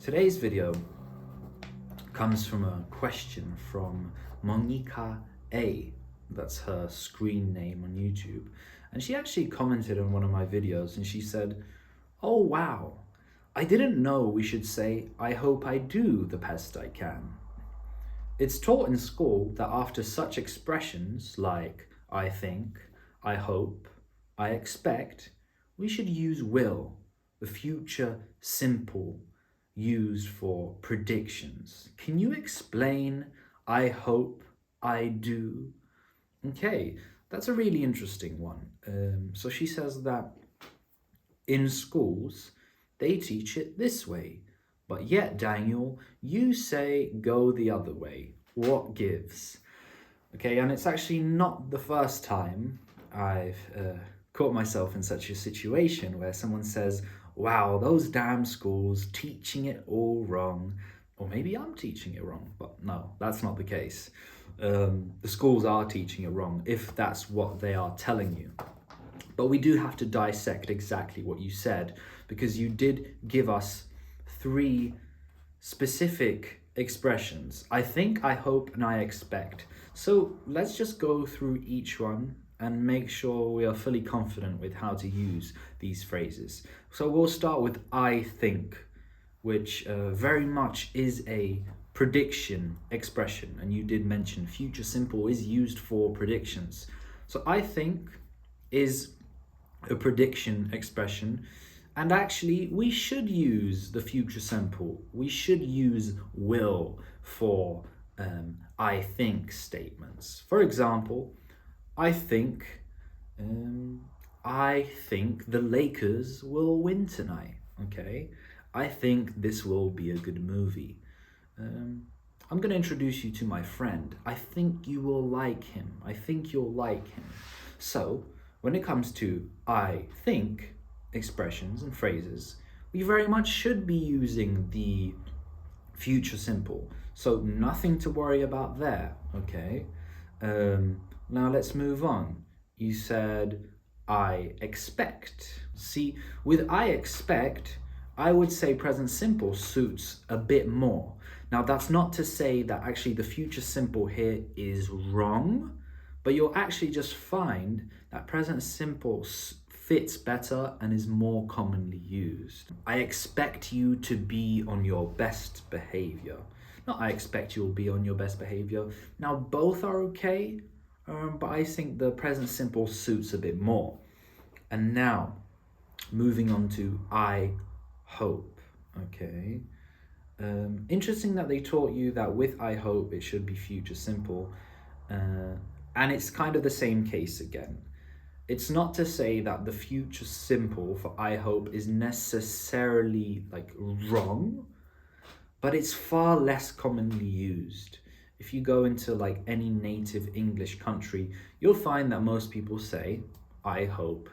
Today's video comes from a question from Monica A. That's her screen name on YouTube. And she actually commented on one of my videos and she said, "Oh wow, I didn't know we should say, I hope I do the best I can. It's taught in school that after such expressions like I think, I hope, I expect, we should use will, the future simple used for predictions. Can you explain I hope, I do?" Okay, that's a really interesting one. So she says that in schools, they teach it this way. But yet, Daniel, you say go the other way. What gives? Okay, and it's actually not the first time I've caught myself in such a situation where someone says, wow, those damn schools teaching it all wrong. Or maybe I'm teaching it wrong, but no, that's not the case. The schools are teaching it wrong if that's what they are telling you. But we do have to dissect exactly what you said, because you did give us 3 specific expressions. I think, I hope, and I expect. So let's just go through each one and make sure we are fully confident with how to use these phrases. So we'll start with I think, which very much is a prediction expression. And you did mention future simple is used for predictions. So I think is a prediction expression, and actually we should use the future simple. We should use will for I think statements. For example, I think the Lakers will win tonight. Okay, I think this will be a good movie. I'm going to introduce you to my friend. I think you will like him. I think you'll like him. So when it comes to I think expressions and phrases, we very much should be using the future simple. So nothing to worry about there, okay? Now let's move on. You said I expect. See, with I expect, I would say present simple suits a bit more. Now that's not to say that actually the future simple here is wrong, but you'll actually just find that present simple fits better and is more commonly used. I expect you to be on your best behavior. Not I expect you'll be on your best behavior. Now both are okay, but I think the present simple suits a bit more. And now, moving on to I hope, okay? Interesting that they taught you that with I hope it should be future simple. And it's kind of the same case again. It's not to say that the future simple for I hope is necessarily like wrong, but it's far less commonly used. If you go into like any native English country, you'll find that most people say, I hope,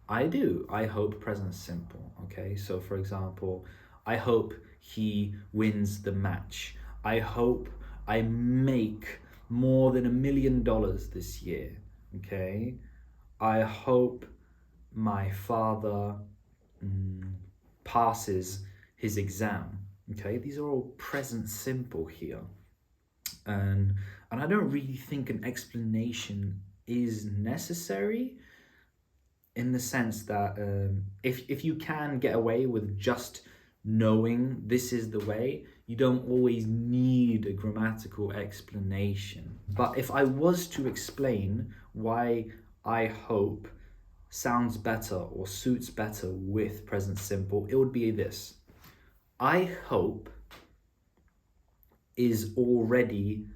I do. I hope present simple, okay? So for example, I hope he wins the match. I hope I make more than $1 million this year, okay? I hope my father passes his exam, okay? These are all present simple here. And I don't really think an explanation is necessary, in the sense that if you can get away with just knowing this is the way, you don't always need a grammatical explanation. But if I was to explain why I hope sounds better or suits better with present simple, it would be this. I hope is already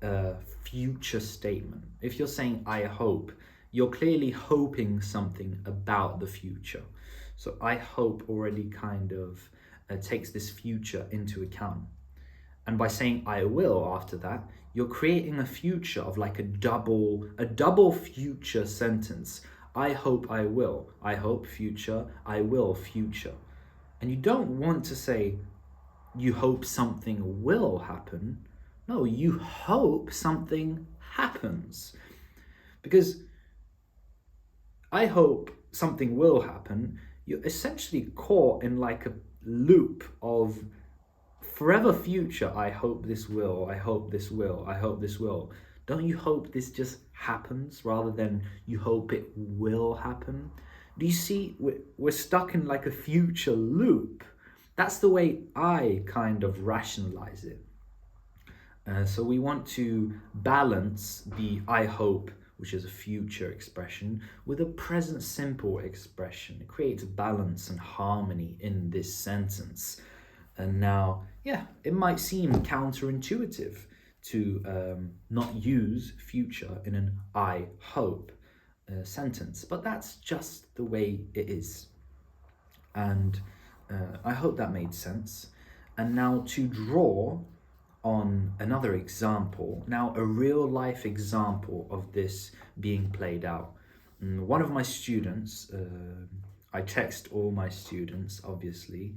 a future statement. If you're saying I hope, you're clearly hoping something about the future. So I hope already kind of takes this future into account. And by saying I will after that, you're creating a future of like a double future sentence. I hope I will. I hope future. I will future. And you don't want to say you hope something will happen. No, you hope something happens. Because I hope something will happen, you're essentially caught in like loop of forever future. I hope this will, I hope this will, I hope this will. Don't you hope this just happens rather than you hope it will happen? Do you see, we're stuck in like a future loop. That's the way I kind of rationalize it. So we want to balance the I hope, which is a future expression, with a present simple expression. It creates balance and harmony in this sentence. And now, yeah, it might seem counterintuitive to not use future in an I hope sentence, but that's just the way it is. And I hope that made sense. And now to draw on another example, now a real life example of this being played out. One of my students, I text all my students, obviously,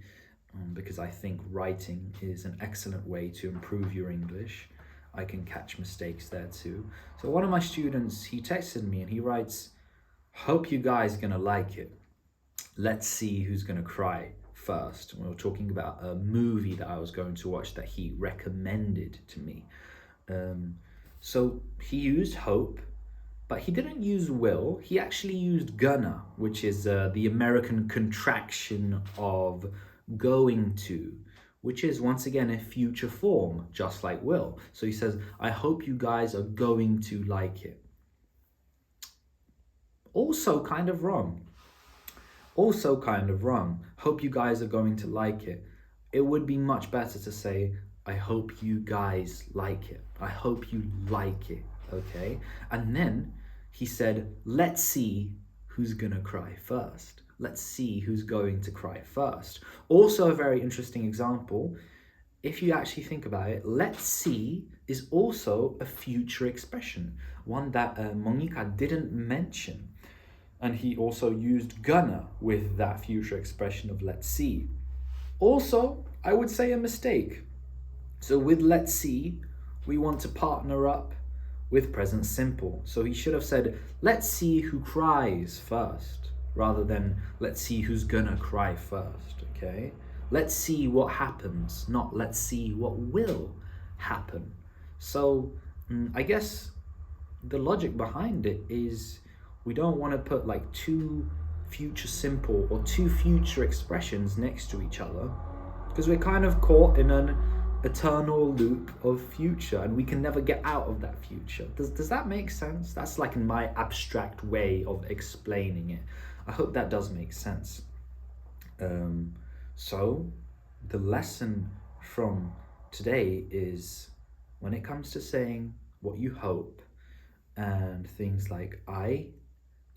because I think writing is an excellent way to improve your English. I can catch mistakes there too. So one of my students, he texted me and he writes, "Hope you guys are gonna like it. Let's see who's gonna cry first." We were talking about a movie that I was going to watch that he recommended to me. So he used hope, but he didn't use will. He actually used gonna, which is the American contraction of going to, which is once again a future form, just like will. So he says, "I hope you guys are going to like it." Also kind of wrong. Also kind of wrong. Hope you guys are going to like it. It would be much better to say, "I hope you guys like it. I hope you like it," okay? And then he said, "Let's see who's gonna cry first. Let's see who's going to cry first." Also a very interesting example. If you actually think about it, "let's see" is also a future expression, one that Monica didn't mention. And he also used gonna with that future expression of "let's see." Also, I would say a mistake. So with "let's see," we want to partner up with present simple. So he should have said, "Let's see who cries first," rather than "let's see who's gonna cry first," okay? Let's see what happens, not let's see what will happen. So I guess the logic behind it is we don't want to put like two future simple or two future expressions next to each other, because we're kind of caught in an eternal loop of future and we can never get out of that future. Does that make sense? That's like in my abstract way of explaining it. I hope that does make sense. So the lesson from today is, when it comes to saying what you hope and things like "I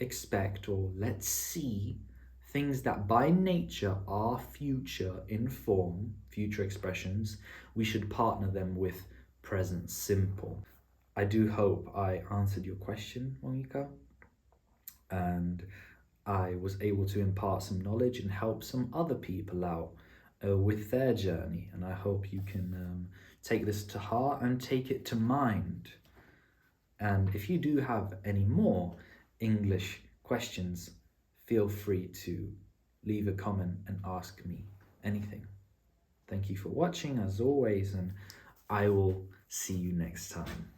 expect" or "let's see," things that by nature are future in form, future expressions, we should partner them with present simple. I do hope I answered your question, Monica, and I was able to impart some knowledge and help some other people out with their journey. And I hope you can take this to heart and take it to mind. And if you do have any more English questions, feel free to leave a comment and ask me anything. Thank you for watching as always, and I will see you next time.